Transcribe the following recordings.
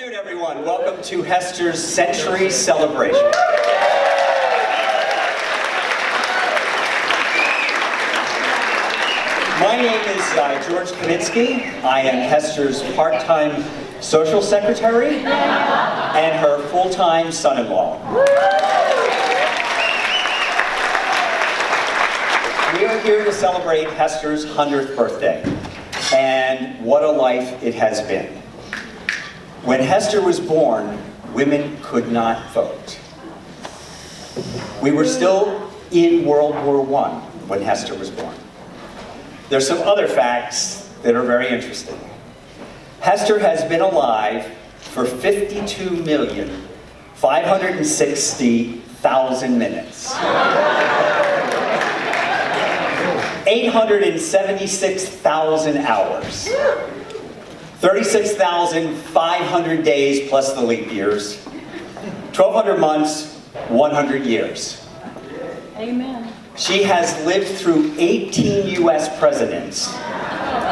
afternoon, everyone. Welcome to Hester's Century Celebration. My name is George Kaninsky. I am Hester's part-time social secretary and her full-time son-in-law. We are here to celebrate Hester's 100th birthday, and what a life it has been. When Hester was born, women could not vote. We were still in World War I when Hester was born. There's some other facts that are very interesting. Hester has been alive for 52,560,000 minutes. 876,000 hours. 36,500 days plus the leap years. 1,200 months, 100 years. Amen. She has lived through 18 U.S. presidents,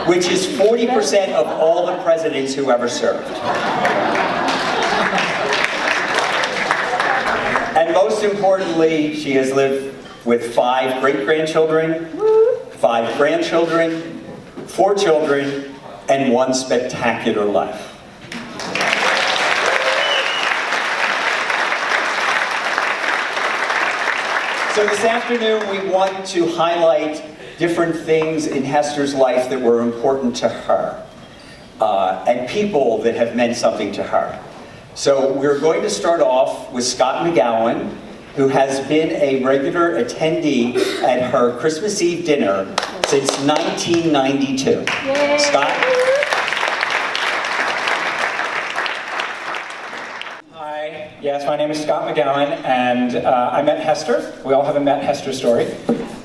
which is 40% of all the presidents who ever served. And most importantly, she has lived with 5 great-grandchildren, 5 grandchildren, 4 children, and 1 spectacular life. So this afternoon we want to highlight different things in Hester's life that were important to her, and people that have meant something to her. So we're going to start off with Scott McGowan, who has been a regular attendee at her Christmas Eve dinner since 1992. Yay. Scott? Hi, yes, my name is Scott McGowan, and I met Hester. We all have a met Hester story.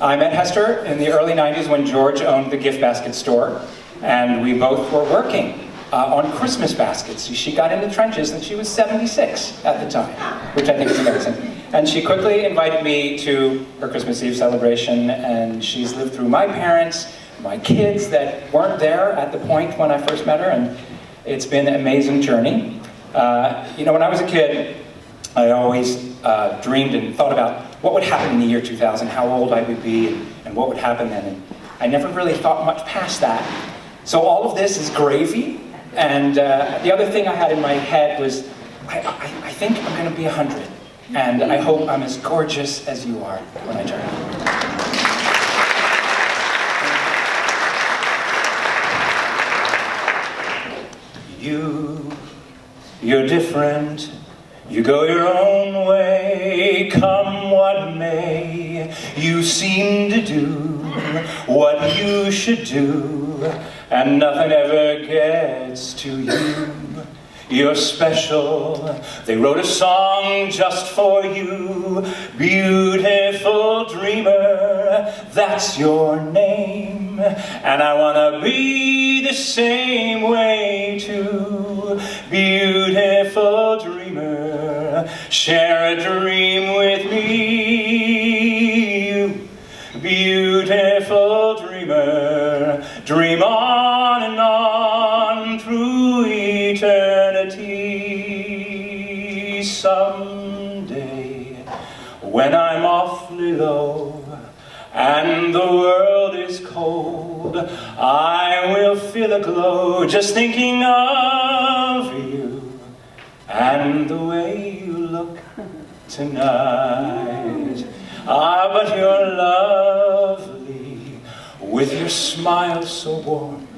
I met Hester in the early 90s when George owned the gift basket store, and we both were working on Christmas baskets. She got in the trenches and she was 76 at the time, which I think is amazing. And she quickly invited me to her Christmas Eve celebration, and she's lived through my parents, my kids that weren't there at the point when I first met her, and it's been an amazing journey. You know, when I was a kid, I always dreamed and thought about what would happen in the year 2000, how old I would be, and what would happen then. And I never really thought much past that. So all of this is gravy. And the other thing I had in my head was, I think I'm going to be 100. And I hope I'm as gorgeous as you are when I turn 100. You're different. You go your own way, come what may. You seem to do what you should do, and nothing ever gets to you. You're special. They wrote a song just for you. Beautiful dreamer, that's your name. And I wanna be the same way too. Beautiful dreamer, share a dream with me. You, beautiful dreamer, dream on and on through eternity. Someday, when I'm awfully low and the world is cold, I will feel a glow just thinking of you and the way you look tonight. Ah, but you're lovely, with your smile so warm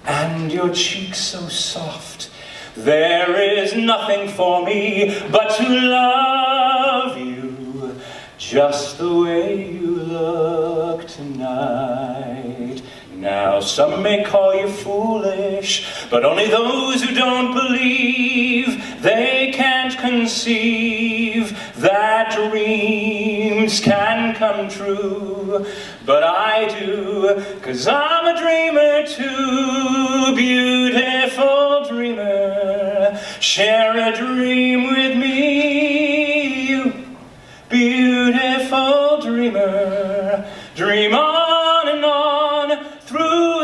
and your cheeks so soft. There is nothing for me but to love you just the way you look tonight. Now some may call you foolish, but only those who don't believe. They can't conceive that dreams can come true. But I do, 'cause I'm a dreamer too. Beautiful dreamer, share a dream with me. You, beautiful dreamer, dream on and on through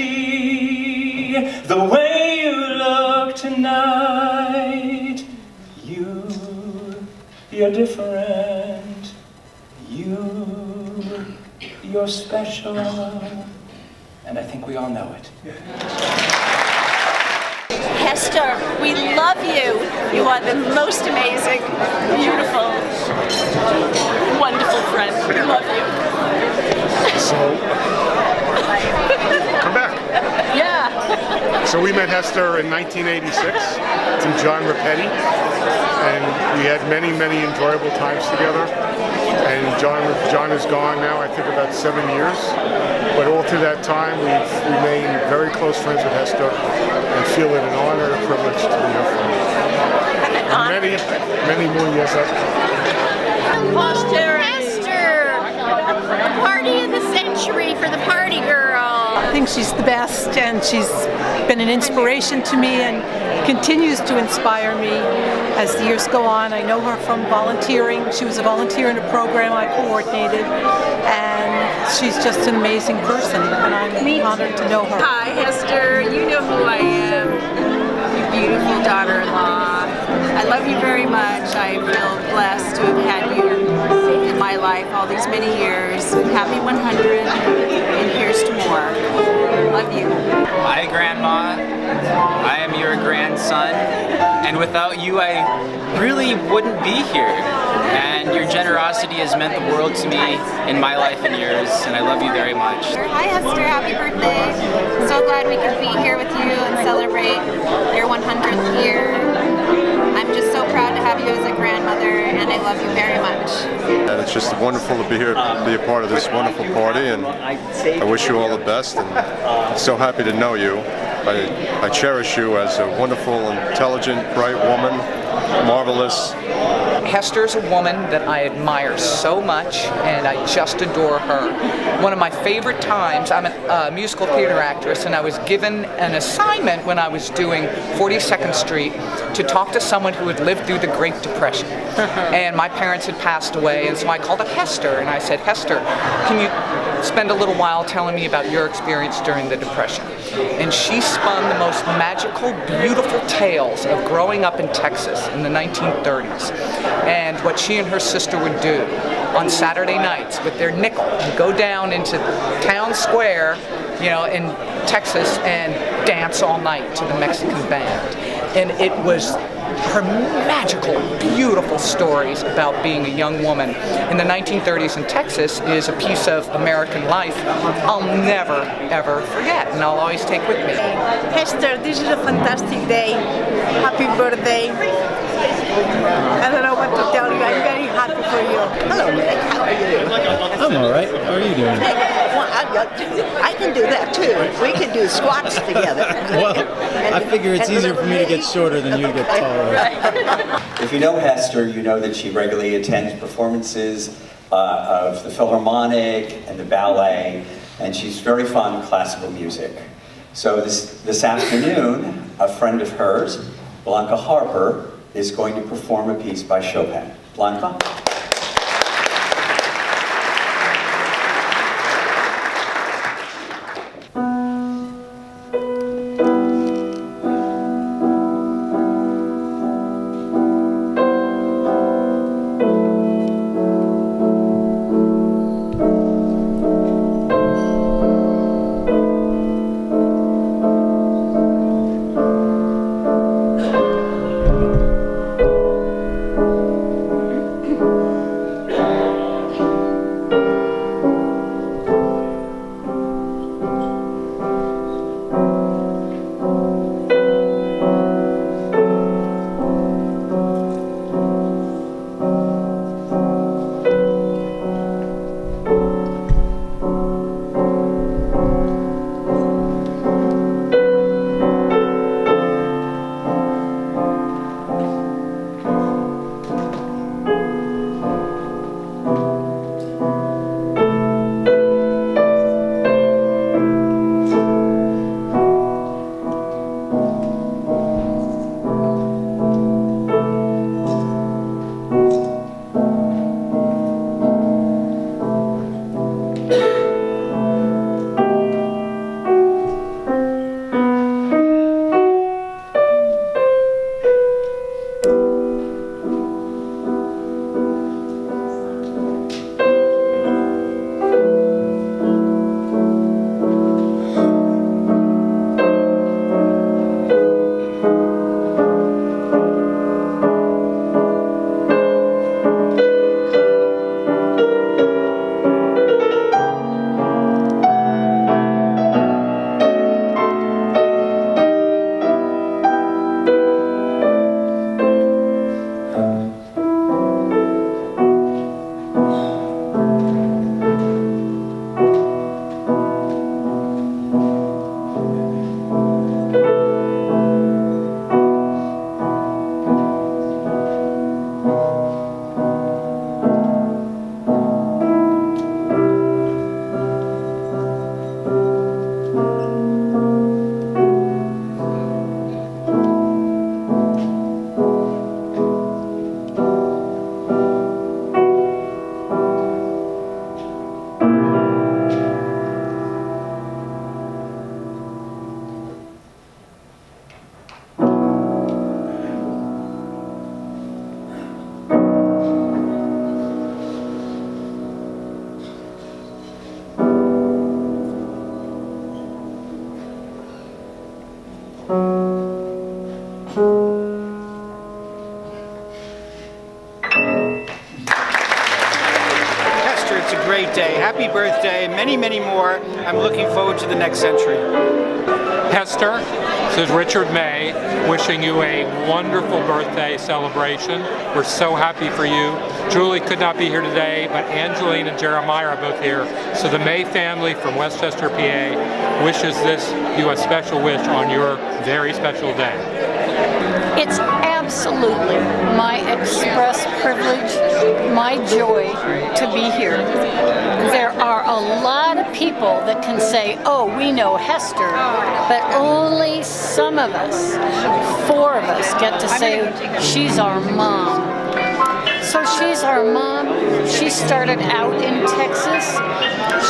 eternity. The way you look tonight. You're different. You're special. And I think we all know it. Hester, we love you. You are the most amazing, beautiful, wonderful friend. We love you. So, come back. Yeah. So we met Hester in 1986 through John Rapetti, and we had many, many enjoyable times together. And John is gone now, I think about 7 years. But all through that time, we've remained very close friends with Hester and feel it an honor and a privilege to be her friend. And many, many more years after. Hester, a party of the century for the party girl. I think she's the best, and she's been an inspiration to me and continues to inspire me as the years go on. I know her from volunteering. She was a volunteer in a program I coordinated, and she's just an amazing person, and I'm honored to know her. Hi, Hester. You know who I am. Your beautiful daughter-in-law. I love you very much. I feel blessed to have had you in my life all these many years. Happy 100, and here's to more. Love you. Hi, Grandma. I am your grandson, and without you, I really wouldn't be here. And your generosity has meant the world to me in my life and yours, and I love you very much. Hi Hester, happy birthday. So glad we could be here with you and celebrate your 100th year. I'm just so proud to have you as a grandmother, and I love you very much. And it's just wonderful to be here, be a part of this wonderful party, and I wish you all the best, and I'm so happy to know you. I cherish you as a wonderful, intelligent, bright woman, marvelous. Hester's a woman that I admire so much, and I just adore her. One of my favorite times, I'm a musical theater actress, and I was given an assignment when I was doing 42nd Street to talk to someone who had lived through the Great Depression. And my parents had passed away, and so I called up Hester, and I said, Hester, can you spend a little while telling me about your experience during the Depression? And she spun the most magical, beautiful tales of growing up in Texas in the 1930s, and what she and her sister would do on Saturday nights with their nickel and go down into town square, you know, in Texas and dance all night to the Mexican band. And it was her magical, beautiful stories about being a young woman in the 1930s in Texas is a piece of American life I'll never, ever forget, and I'll always take with me. Hester, this is a fantastic day. Happy birthday. I don't know what to tell you. I'm very happy for you. Hello, Nick. How are you? I'm all right. How are you doing? Well, I can do that too. We can do squats together. Well, I figure it's easier for me to get shorter than you to get taller. If you know Hester, you know that she regularly attends performances of the Philharmonic and the ballet, and she's very fond of classical music. So this afternoon, a friend of hers, Blanca Harper, is going to perform a piece by Chopin. Blanca? Hester, it's a great day. Happy birthday, many, many more. I'm looking forward to the next century. Hester, this is Richard May, wishing you a wonderful birthday celebration. We're so happy for you. Julie could not be here today, but Angeline and Jeremiah are both here. So the May family from Westchester, PA, wishes you a special wish on your very special day. It's absolutely my express privilege, my joy to be here. There are a lot of people that can say, oh, we know Hester, but only some of us, 4 of us, get to say, she's our mom. So she's our mom. She started out in Texas.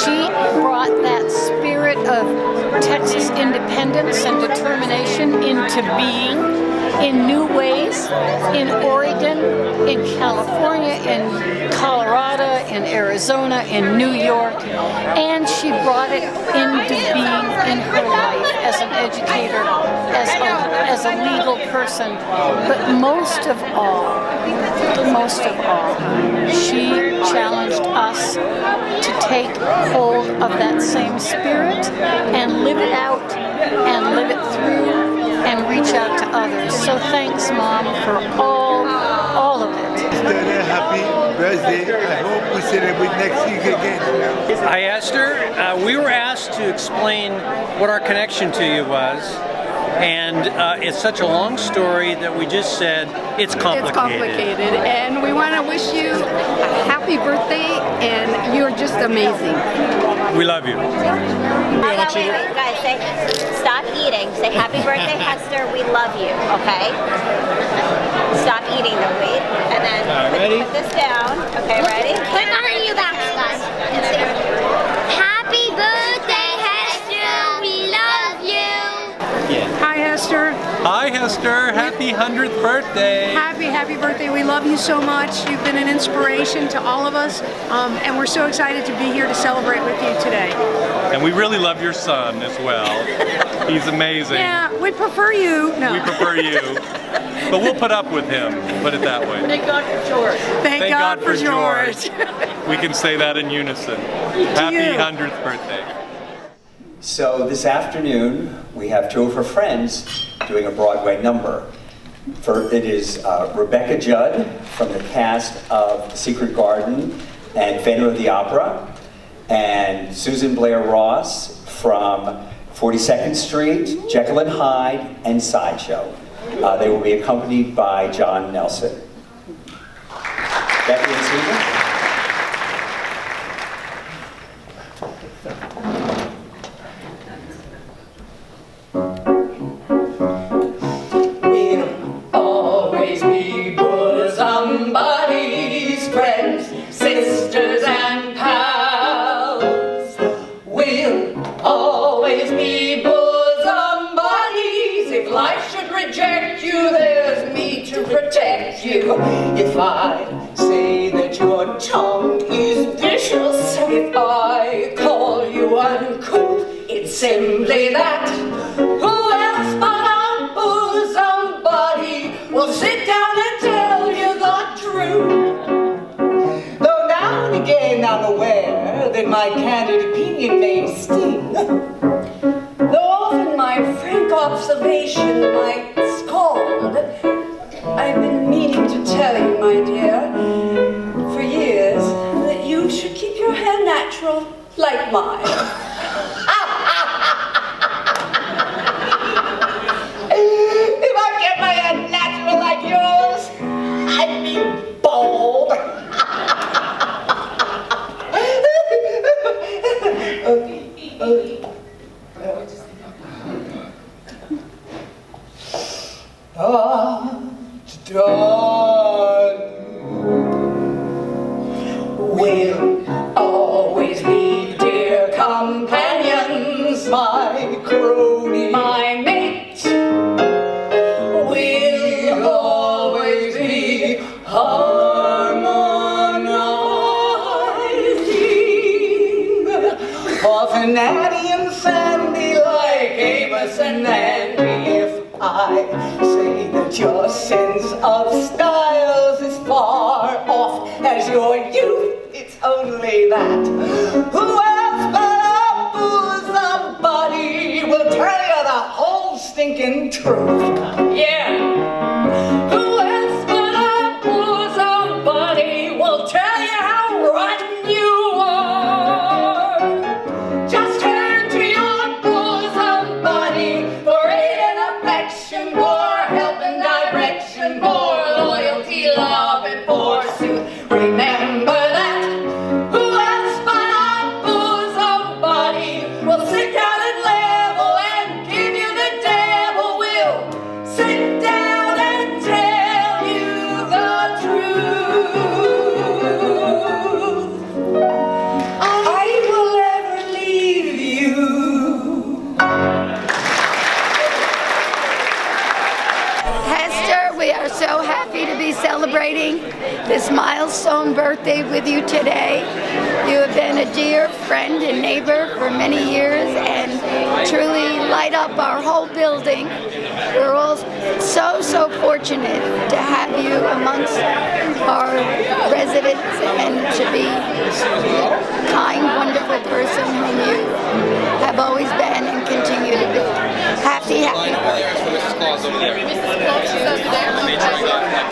She brought that spirit of Texas independence and determination into being in new ways, in Oregon, in California, in Colorado, in Arizona, in New York, and she brought it into being in her life as an educator, as a legal person, but most of all, she challenged us to take hold of that same spirit and live it out and live it through and reach out to others. So thanks, Mom, for all of it. Happy birthday. I hope we celebrate next week again. Hi, Hester. We were asked to explain what our connection to you was. And it's such a long story that we just said it's complicated. It's complicated, and we want to wish you a happy birthday, and you're just amazing. We love you. Wait, guys, stop eating. Say happy birthday, Hester. We love you. Okay. Stop eating though. Wait, and then put this down. Okay, ready? Put on you back, guys. Happy birthday, Hester. We love you. Hi, Hester. Hi, Hester. Happy 100th birthday. Happy birthday. We love you so much. You've been an inspiration to all of us, and we're so excited to be here to celebrate with you today. And we really love your son as well. He's amazing. Yeah, we prefer you. No. We prefer you. But we'll put up with him, put it that way. Thank God for George. Thank God for George. We can say that in unison. Happy 100th birthday. So this afternoon, we have 2 of her friends doing a Broadway number. It is Rebecca Judd from the cast of The Secret Garden and Phantom of the Opera, and Susan Blair Ross from 42nd Street, Jekyll and Hyde, and Sideshow. They will be accompanied by John Nelson. Becky and Susan? Somebody's friends, sisters and pals. We'll always be bosom buddies. If life should reject you, there's me to protect you. If I say that your tongue is vicious, if I call you uncouth, it's simply that. Who else but a bosom buddy will sit down and tell you the truth? Though now and again I'm aware that my candid opinion may sting, though often my frank observation might scald, I've been meaning to tell you, my dear, for years, that you should keep your hair natural like mine. If I kept my hair natural like yours, I'd be bald. We'll always be dear companions, my crony, my mate. We'll always be harmonizing. Often Natty and Sandy like Amos and Andy. If I say that your sense of styles is far off, as your youth, it's only that. Who else but a bosom buddy will tell you the whole stinking truth? Yeah. Who else but a bosom buddy will tell you how rotten you are? Just turn to your bosom buddy for aid and affection, for help and direction, for loyalty, love, and forsooth. Remember that. Who else but a bosom buddy will sit down and level and give you the devil? Will sit down and tell you the truth. I will ever leave you. Hester, we are so happy to be celebrating this milestone birthday with you today. You have been a dear friend and neighbor for many years and truly light up our whole building. We're all so fortunate to have you amongst our residents and to be the kind, wonderful person whom you have always been and continue to be. Happy birthday.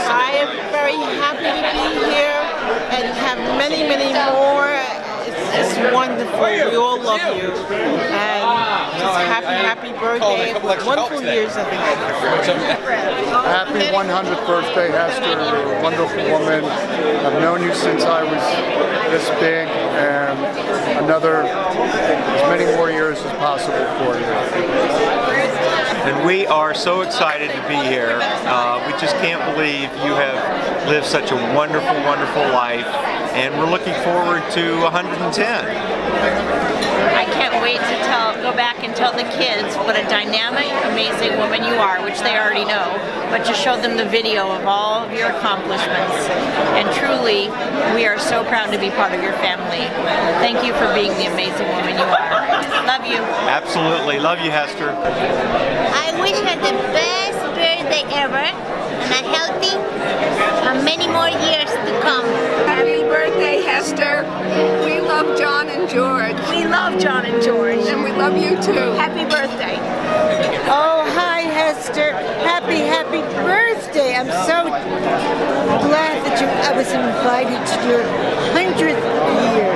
I am very happy to be here and have many more. It's wonderful. We all love you. And just happy birthday. Wonderful years of Happy 100th birthday, Hester. You're a wonderful woman. I've known you since I was this big, and another as many more years as possible for you. And we are so excited to be here. We just can't believe you have lived such a wonderful, wonderful life, and we're looking forward to 110. I can't wait to go back and tell the kids what a dynamic, amazing woman you are, which they already know, but to show them the video of all of your accomplishments. And truly, we are so proud to be part of your family. Thank you for being the amazing woman you are. Love you. Absolutely. Love you, Hester. I wish her the best birthday ever and a healthy and many more years to come. Happy birthday, Hester. We love John and George. We love John and George. And we love you too. Happy birthday. Oh, hi, Hester. Happy birthday. I'm so glad that I was invited to your 100th year.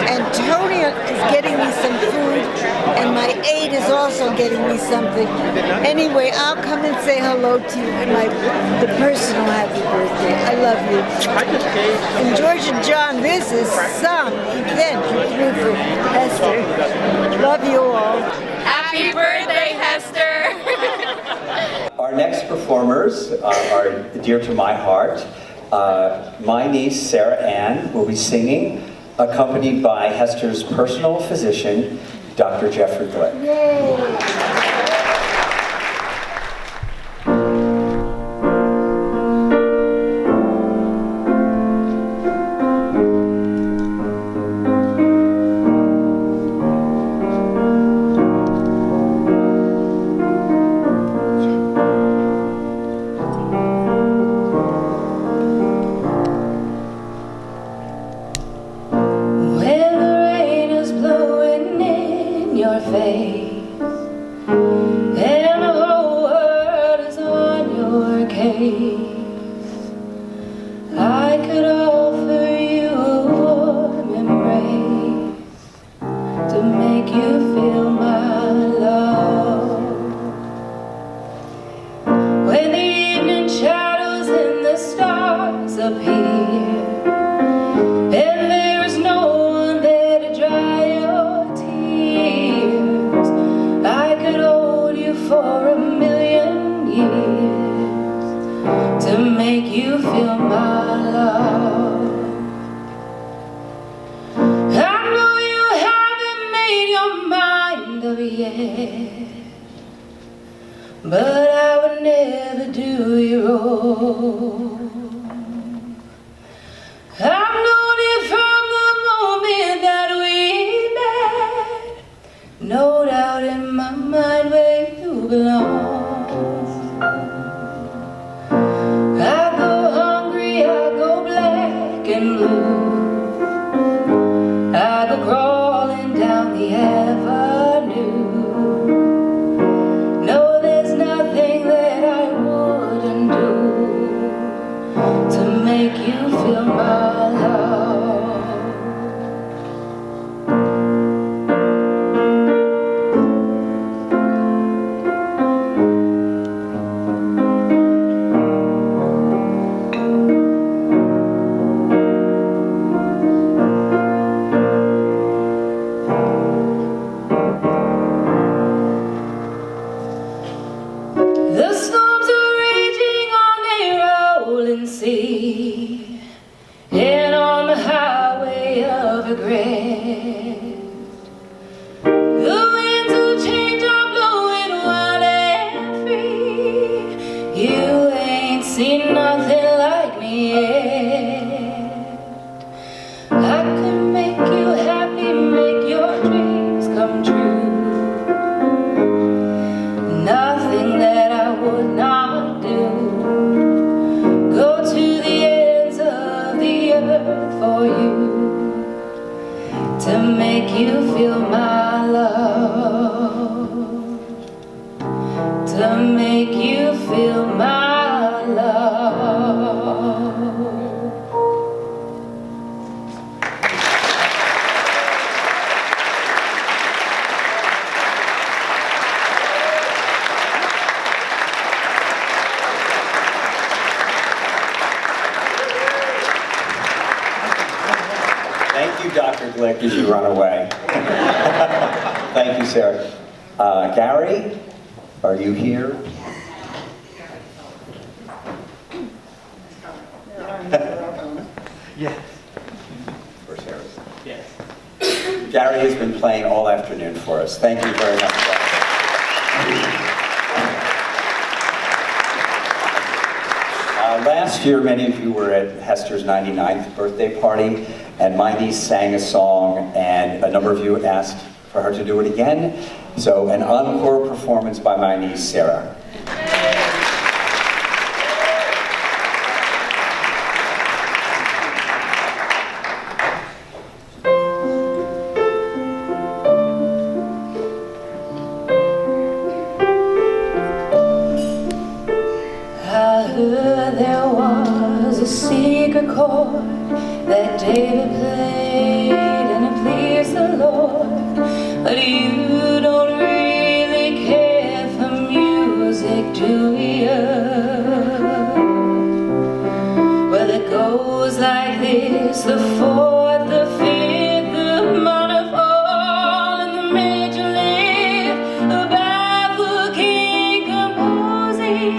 And Tony is getting me some food, and my aide is also getting me something. Anyway, I'll come and say hello to you, the personal happy birthday. I love you. And George and John, this is some event you threw for Hester. Love you all. Happy birthday, Hester. Our next performers are dear to my heart. My niece, Sarah Ann, will be singing, accompanied by Hester's personal physician, Dr. Jeffrey Glick. But I would never do you wrong. I've known it from the moment that we met. No doubt in my mind where you belong. You ain't seen nothing like me yet. I could make you happy, make your dreams come true. Nothing that I would not do. Go to the ends of the earth for you, to make you feel my love, to make you feel my love. Thank you, Dr. Glick, as you run away. Thank you, Sarah. Gary, are you here? Yes. Where's Sarah? Yes. Gary has been playing all afternoon for us. Thank you very much. Last year, many of you were at Hester's 99th birthday party, and my niece sang a song, and a number of you asked for her to do it again. So, an encore performance by my niece, Sarah. I heard there was a secret chord that David played and it pleased the Lord. But you don't really care for music, do you? Well, it goes like this: the fourth, the fifth, the minor fall, and the major lift, the baffled king composing.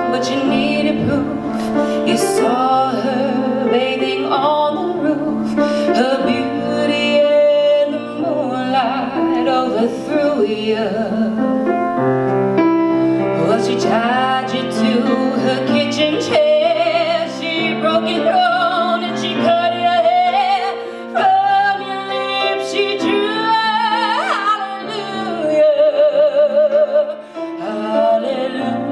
But you needed proof. You saw her bathing on the roof. Her beauty in the moonlight overthrew you. Well, she tied you to her kitchen chair. She broke your throne and she cut your hair. From your lips she drew a hallelujah. Hallelujah.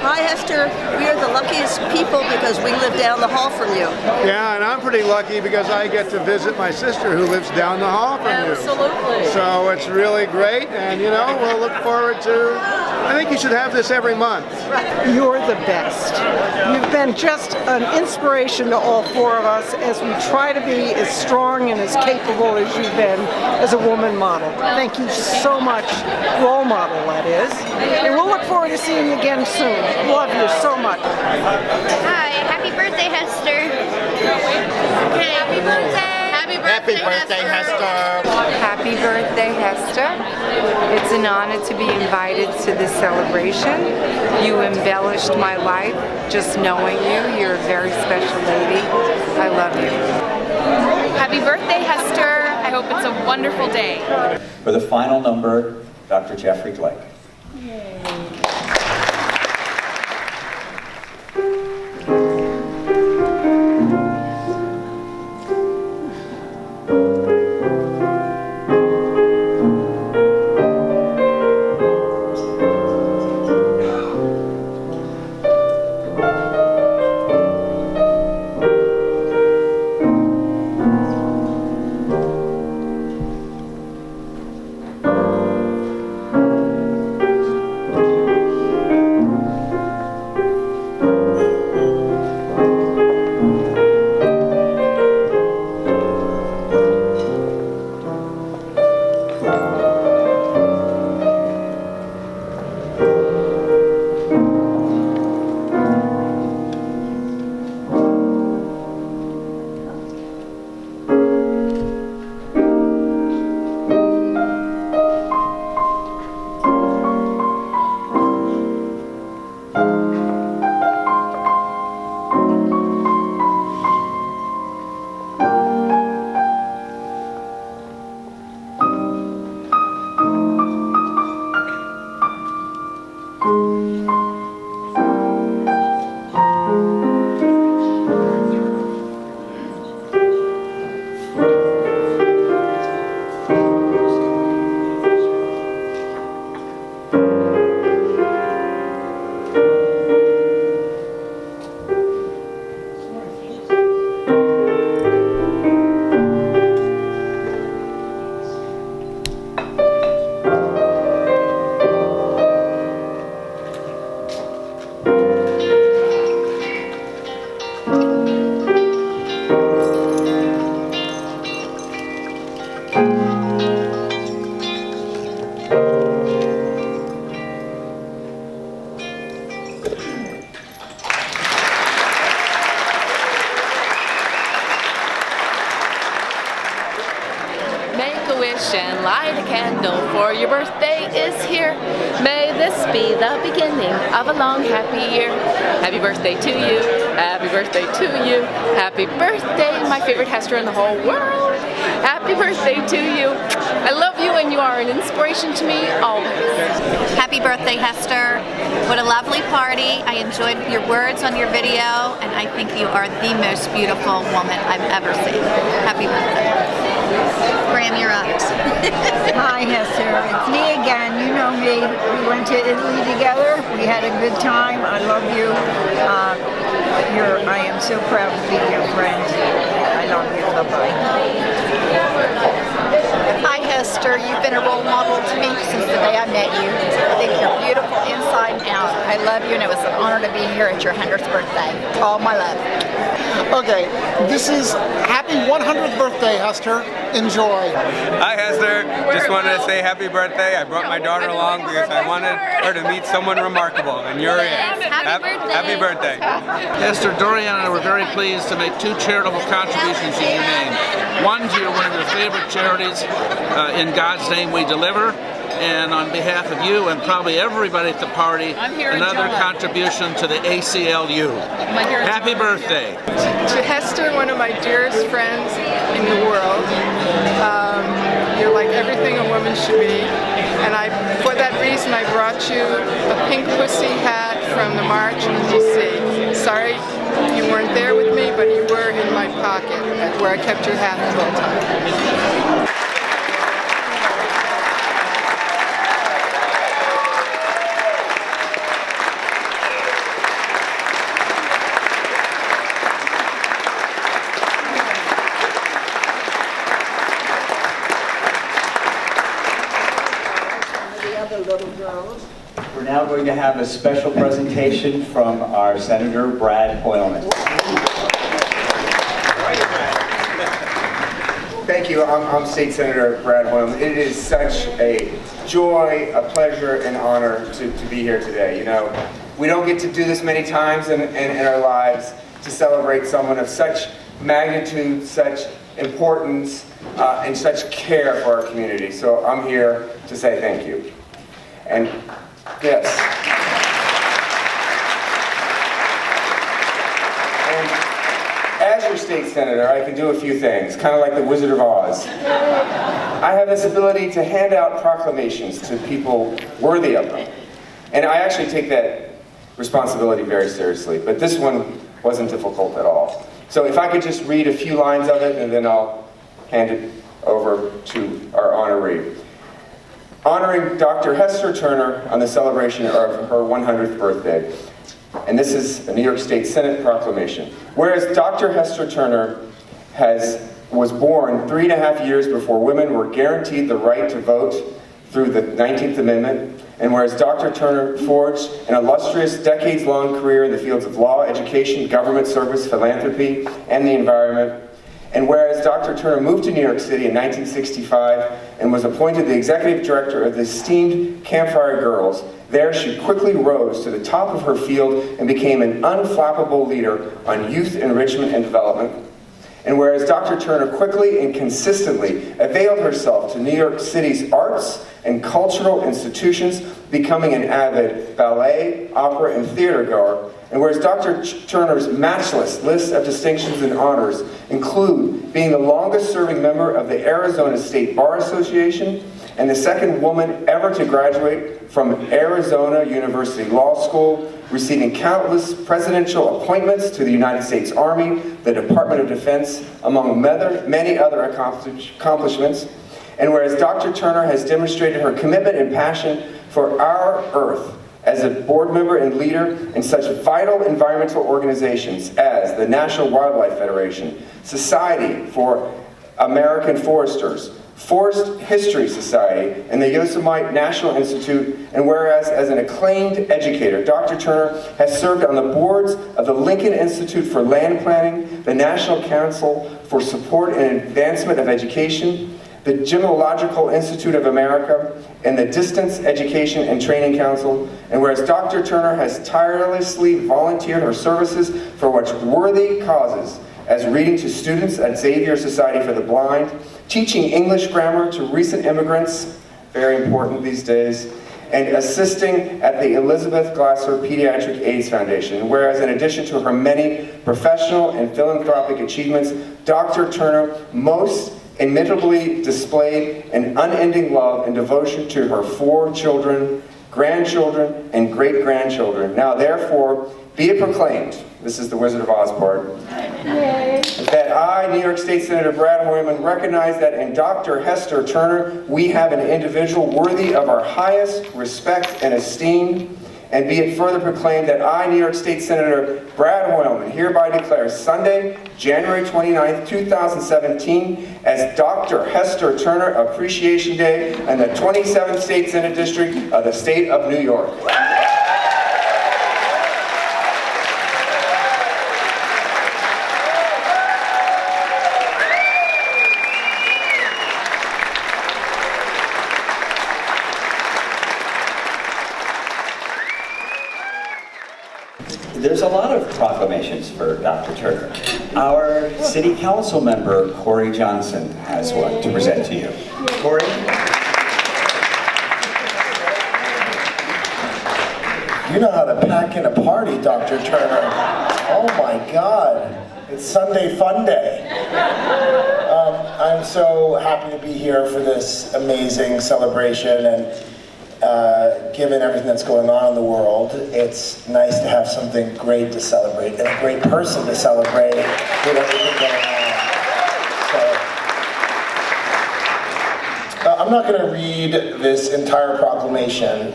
Hi, Hester. We are the the luckiest people because we live down the hall from you. Yeah, and I'm pretty lucky because I get to visit my sister who lives down the hall from you. Absolutely. So it's really great, and you know, we'll look forward to, I think you should have this every month. You're the best. You've been just an inspiration to all four of us as we try to be as strong and as capable as you've been as a woman model. Thank you so much, role model that is. And we'll look forward to seeing you again soon. Love you so much. Hi, happy birthday, Hester. Okay, happy birthday. Happy birthday, Hester. Happy birthday, Hester. It's an honor to be invited to this celebration. You embellished my life just knowing you. You're a very special lady. I love you. Happy birthday, Hester. I hope it's a wonderful day. For the final number, Dr. Jeffrey Blake. And light a candle, for your birthday is here. May this be the beginning of a long, happy year. Happy birthday to you. Happy birthday to you. Happy birthday, my favorite Hester in the whole world. Happy birthday to you. I love you and you are an inspiration to me always. Happy birthday, Hester. What a lovely party. I enjoyed your words on your video, and I think you are the most beautiful woman I've ever seen. Happy birthday. Graham, you're up. Hi, Hester. It's me again. You know me. We went to Italy together. We had a good time. I love you. I am so proud to be your friend. I love you. Bye-bye. Hi, Hester. You've been a role model to me since the day I met you. I think you're beautiful inside and out. I love you, and it was an honor to be here at your 100th birthday. All my love. Okay, this is happy 100th birthday, Hester. Enjoy. Hi, Hester. Just wanted to say happy birthday. I brought my daughter along because I wanted her to meet someone remarkable, and you're it. Happy birthday. Hester, Dorian and I were very pleased to make two charitable contributions in your name. One to one of your favorite charities, In God's Name We Deliver, and on behalf of you and probably everybody at the party, another contribution to the ACLU. Happy birthday. To Hester, one of my dearest friends in the world, you're like everything a woman should be, and for that reason I brought you a pink pussy hat from the march in DC. Sorry you weren't there with me, but you were in my pocket where I kept your hat the whole time. little girls. We're now going to have a special presentation from our Senator Brad Hoylman. Thank you. I'm State Senator Brad Hoylman. It is such a joy, a pleasure, and honor to be here today. You know, we don't get to do this many times in our lives, to celebrate someone of such magnitude, such importance, and such care for our community. So I'm here to say thank you. And yes. And as your state senator, I can do a few things, kind of like the Wizard of Oz. I have this ability to hand out proclamations to people worthy of them. And I actually take that responsibility very seriously, but this one wasn't difficult at all. So if I could just read a few lines of it, and then I'll hand it over to our honoree. Honoring Dr. Hester Turner on the celebration of her 100th birthday. And this is a New York State Senate proclamation. Whereas Dr. Hester Turner was born 3.5 years before women were guaranteed the right to vote through the 19th Amendment, and whereas Dr. Turner forged an illustrious decades-long career in the fields of law, education, government service, philanthropy, and the environment, and whereas Dr. Turner moved to New York City in 1965 and was appointed the executive director of the esteemed Campfire Girls, there she quickly rose to the top of her field and became an unflappable leader on youth enrichment and development. And whereas Dr. Turner quickly and consistently availed herself to New York City's arts and cultural institutions, becoming an avid ballet, opera, and theater goer, and whereas Dr. Turner's matchless list of distinctions and honors include being the longest-serving member of the Arizona State Bar Association and the second woman ever to graduate from Arizona University Law School, receiving countless presidential appointments to the United States Army, the Department of Defense, among many other accomplishments. And whereas Dr. Turner has demonstrated her commitment and passion for our Earth as a board member and leader in such vital environmental organizations as the National Wildlife Federation, Society for American Foresters, Forest History Society, and the Yosemite National Institute, and whereas as an acclaimed educator, Dr. Turner has served on the boards of the Lincoln Institute for Land Planning, the National Council for Support and Advancement of Education, the Gemological Institute of America, and the Distance Education and Training Council, and whereas Dr. Turner has tirelessly volunteered her services for such worthy causes as reading to students at Xavier Society for the Blind, teaching English grammar to recent immigrants, very important these days, and assisting at the Elizabeth Glasser Pediatric AIDS Foundation. Whereas in addition to her many professional and philanthropic achievements, Dr. Turner most immeasurably displayed an unending love and devotion to her 4 children, grandchildren, and great-grandchildren. Now therefore, be it proclaimed, this is the Wizard of Oz part, that I, New York State Senator Brad Hoylman, recognize that in Dr. Hester Turner, we have an individual worthy of our highest respect and esteem, and be it further proclaimed that I, New York State Senator Brad Hoylman, hereby declare Sunday, January 29th, 2017, as Dr. Hester Turner Appreciation Day in the 27th State Senate District of the State of New York. There's a lot of proclamations for Dr. Turner. Our city council member, Corey Johnson, has one to present to you. Corey? You know how to pack in a party, Dr. Turner. Oh my God. It's Sunday Fun Day. I'm so happy to be here for this amazing celebration, and given everything that's going on in the world, it's nice to have something great to celebrate and a great person to celebrate with everything going on. So, I'm not going to read this entire proclamation,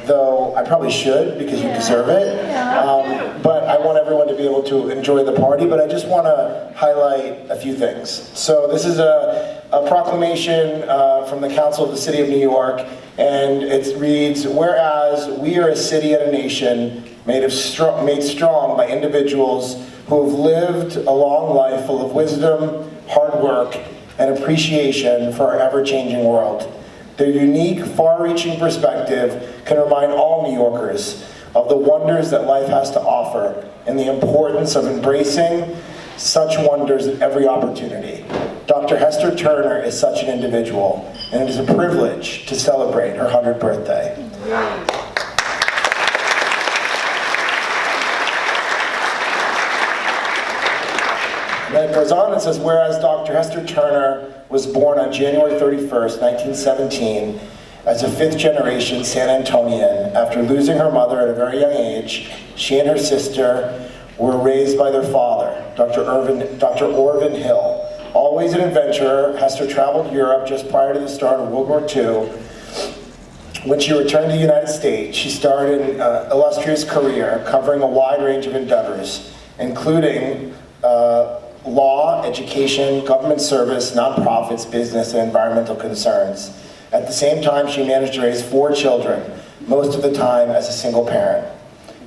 though I probably should because you deserve it. But I want everyone to be able to enjoy the party, but I just want to highlight a few things. So this is a proclamation from the Council of the City of New York. And it reads, whereas we are a city and a nation made strong by individuals who have lived a long life full of wisdom, hard work, and appreciation for our ever-changing world. Their unique, far-reaching perspective can remind all New Yorkers of the wonders that life has to offer and the importance of embracing such wonders at every opportunity. Dr. Hester Turner is such an individual, and it is a privilege to celebrate her 100th birthday. And then it goes on and says, whereas Dr. Hester Turner was born on January 31st, 1917, as a fifth-generation San Antonian, after losing her mother at a very young age, she and her sister were raised by their father, Dr. Orvin Hill. Always an adventurer, Hester traveled Europe just prior to the start of World War II. When she returned to the United States, she started an illustrious career covering a wide range of endeavors, including law, education, government service, nonprofits, business, and environmental concerns. At the same time, she managed to raise 4 children, most of the time as a single parent.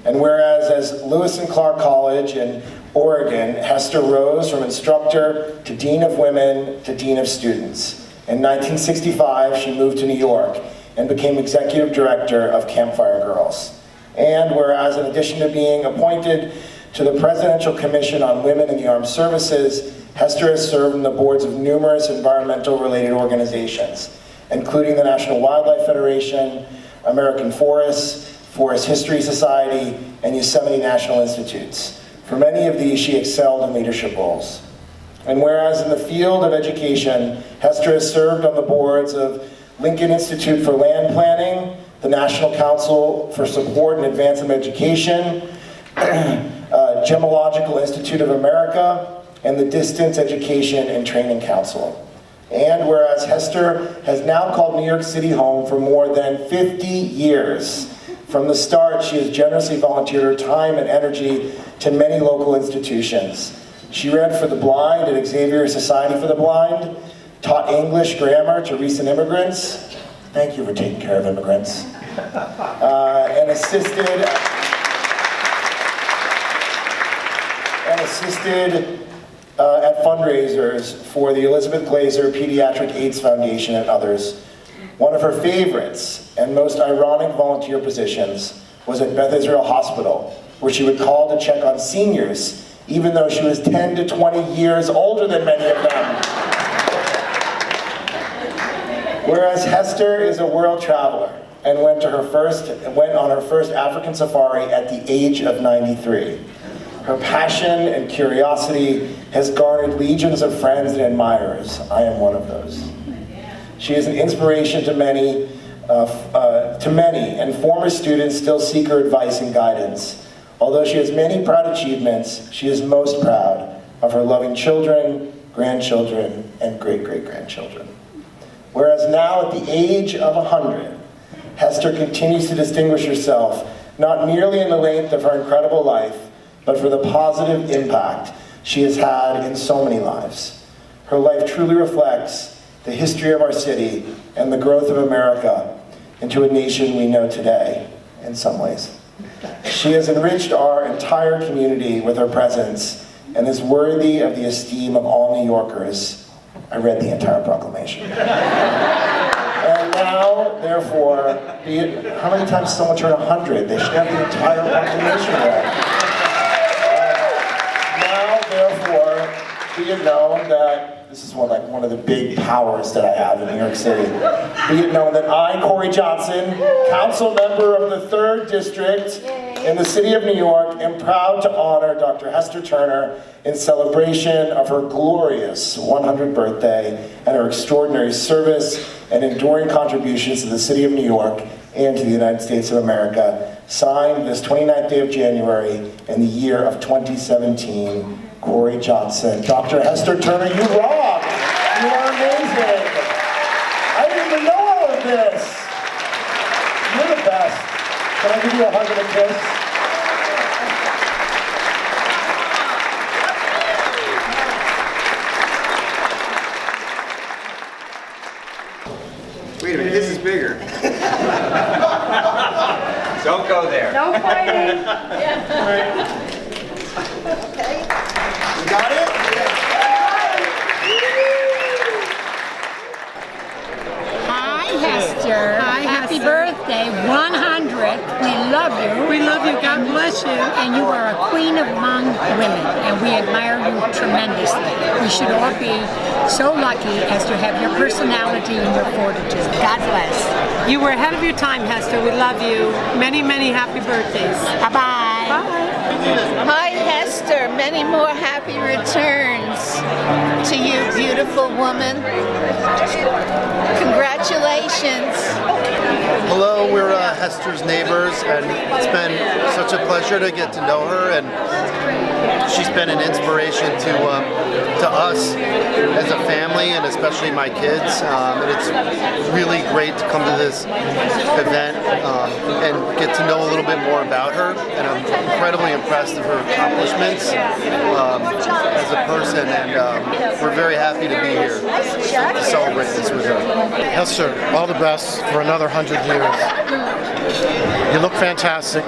And whereas as Lewis and Clark College in Oregon, Hester rose from instructor to dean of women to dean of students. In 1965, she moved to New York and became executive director of Campfire Girls. And whereas in addition to being appointed to the Presidential Commission on Women in the Armed Services, Hester has served on the boards of numerous environmental-related organizations, including the National Wildlife Federation, American Forests, Forest History Society, and Yosemite National Institutes. For many of these, she excelled in leadership roles. And whereas in the field of education, Hester has served on the boards of Lincoln Institute for Land Planning, the National Council for Support and Advancement of Education, Gemological Institute of America, and the Distance Education and Training Council. And whereas Hester has now called New York City home for more than 50 years, from the start, she has generously volunteered her time and energy to many local institutions. She read for the blind at Xavier Society for the Blind, taught English grammar to recent immigrants. Thank you for taking care of immigrants. And assisted at fundraisers for the Elizabeth Glaser Pediatric AIDS Foundation and others. One of her favorites and most ironic volunteer positions was at Beth Israel Hospital, where she would call to check on seniors, even though she was 10 to 20 years older than many of them. Whereas Hester is a world traveler and went on her first African safari at the age of 93. Her passion and curiosity has garnered legions of friends and admirers. I am one of those. She is an inspiration to many, and former students still seek her advice and guidance. Although she has many proud achievements, she is most proud of her loving children, grandchildren, and great-great-grandchildren. Whereas now, at the age of 100, Hester continues to distinguish herself, not merely in the length of her incredible life, but for the positive impact she has had in so many lives. Her life truly reflects the history of our city and the growth of America into a nation we know today, in some ways. She has enriched our entire community with her presence and is worthy of the esteem of all New Yorkers. I read the entire proclamation. And now, therefore, how many times does someone turn 100? They should have the entire proclamation read. Therefore, be it known that, this is one of the big powers that I have in New York City, be it known that I, Corey Johnson, council member of the 3rd District in the city of New York, am proud to honor Dr. Hester Turner in celebration of her glorious 100th birthday and her extraordinary service and enduring contributions to the city of New York and to the United States of America, signed this 29th day of January in the year of 2017, Corey Johnson. Dr. Hester Turner, you rock! You are amazing! I didn't even know all of this! You're the best. Can I give you a hug and a kiss? Wait a minute, this is bigger. Don't go there. No fighting. You got it? Hi, Hester. Hi, happy birthday, 100. We love you. We love you. God bless you. And you are a queen among women, and we admire you tremendously. We should all be so lucky as to have your personality and your fortitude. God bless. You were ahead of your time, Hester. We love you. Many, many happy birthdays. Bye-bye. Bye. Hi, Hester. Many more happy returns to you, beautiful woman. Congratulations. Hello, we're Hester's neighbors, and it's been such a pleasure to get to know her, and she's been an inspiration to us as a family, and especially my kids. And it's really great to come to this event and get to know a little bit more about her. And I'm incredibly impressed with her accomplishments as a person, and we're very happy to be here to celebrate this with her. Hester, all the best for another 100 years. You look fantastic.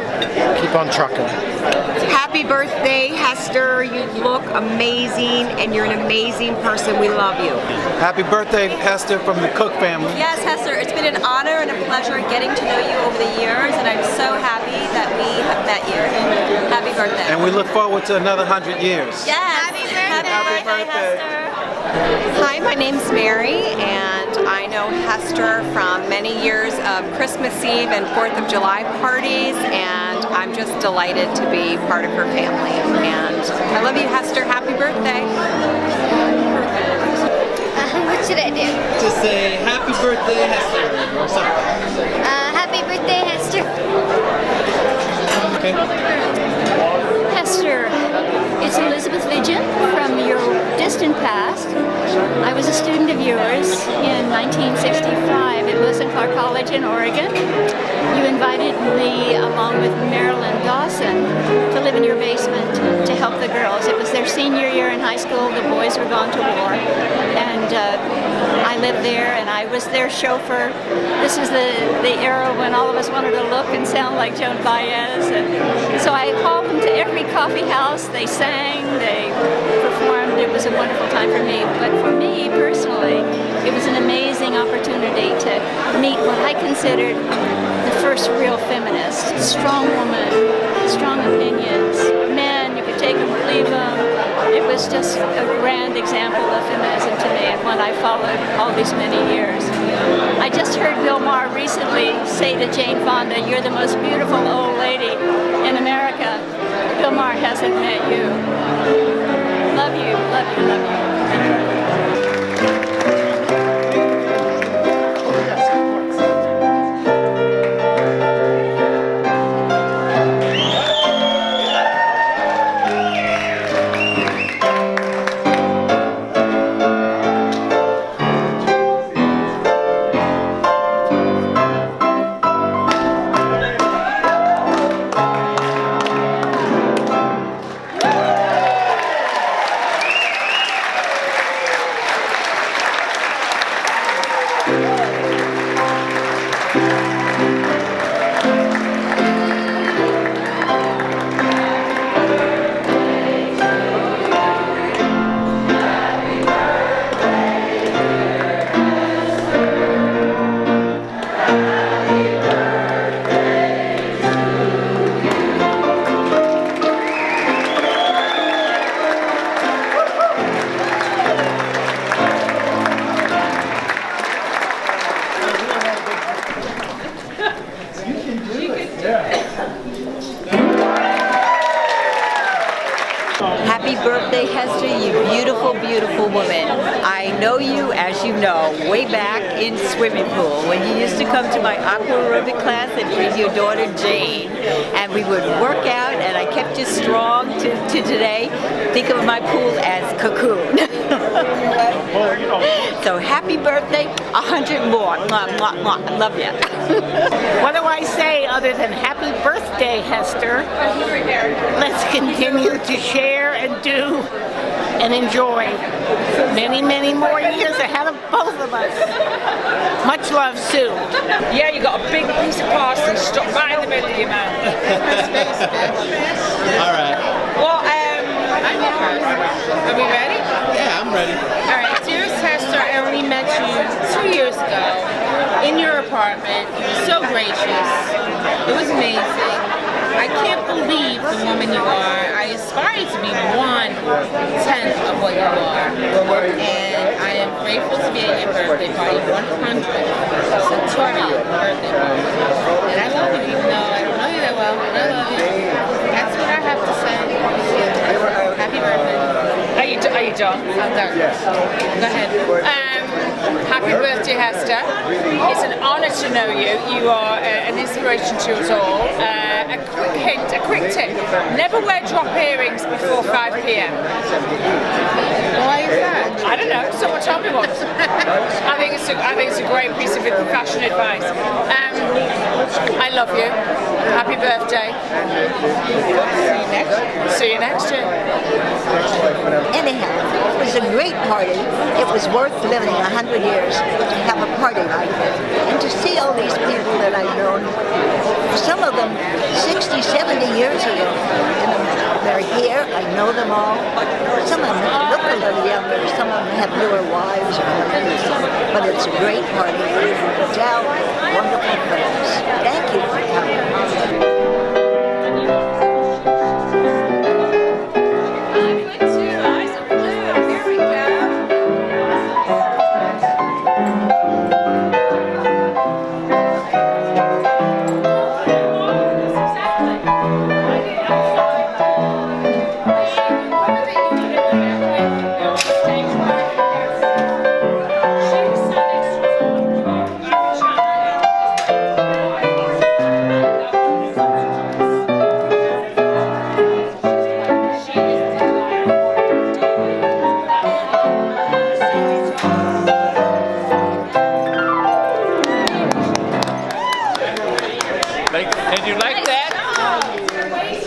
Keep on trucking. Happy birthday, Hester. You look amazing, and you're an amazing person. We love you. Happy birthday, Hester, from the Cook family. Yes, Hester, it's been an honor and a pleasure getting to know you over the years, and I'm so happy that we have met you. Happy birthday. And we look forward to another 100 years. Yes. Happy birthday, Hester. Hi, my name's Mary, and I know Hester from many years of Christmas Eve and 4th of July parties, and I'm just delighted to be part of her family. And I love you, Hester. Happy birthday. What should I do? Just say happy birthday, Hester, or something. Happy birthday, Hester. Okay. Hester, it's Elizabeth Vigil from your distant past. I was a student of yours in 1965 at Lewis and Clark College in Oregon. You invited me, along with Marilyn Dawson, to live in your basement to help the girls. It was their senior year in high school. The boys were gone to war. And I lived there, and I was their chauffeur. This is the era when all of us wanted to look and sound like Joan Baez. And so I called them to every coffee house. They sang, they performed. It was a wonderful time for me. But for me, personally, it was an amazing opportunity to meet what I considered the first real feminist. Strong woman, strong opinions. Men, you could take them or leave them. It was just a grand example of feminism to me, and one I followed all these many years. I just heard Bill Maher recently say to Jane Fonda, "You're the most beautiful old lady in America." Bill Maher hasn't met you. Love you, love you, love you. Thank you. Happy birthday, Hester, you beautiful, beautiful woman. I know you, as you know, way back in swimming pool when you used to come to my aqua aerobic class and bring your daughter Jane. And we would work out, and I kept you strong to today. Think of my pool as cocoon. So happy birthday, 100 more. Mwah, mwah, mwah. I love you. What do I say other than happy birthday, Hester? Let's continue to share and do and enjoy many, many more years ahead of both of us. Much love, Sue. Yeah, you got a big piece of parsley stuck right in the middle of your mouth. All right. Well, I'm first. Are we ready? Yeah, I'm ready. All right, dearest Hester, I only met you 2 years ago in your apartment. You were so gracious. It was amazing. I can't believe the woman you are. I aspire to be 1/10 of what you are. And I am grateful to be at your birthday party, 100th centennial birthday party. And I love you, even though I don't know you that well, but I love you. That's what I have to say. Happy birthday. Are you done? I'm done. Yes. Go ahead. Happy birthday, Hester. It's an honor to know you. You are an inspiration to us all. A quick hint, a quick tip. Never wear drop earrings before 5 p.m. Why is that? I don't know. Someone told me once. I think it's a great piece of fashion advice. I love you. Happy birthday. See you next year. Anyhow, it was a great party. It was worth living 100 years to have a party like that. And to see all these people that I've known, some of them 60, 70 years ago. And they're here, I know them all. Some of them look a little younger, some of them have newer wives or husbands. But it's a great party. Dell, wonderful friends.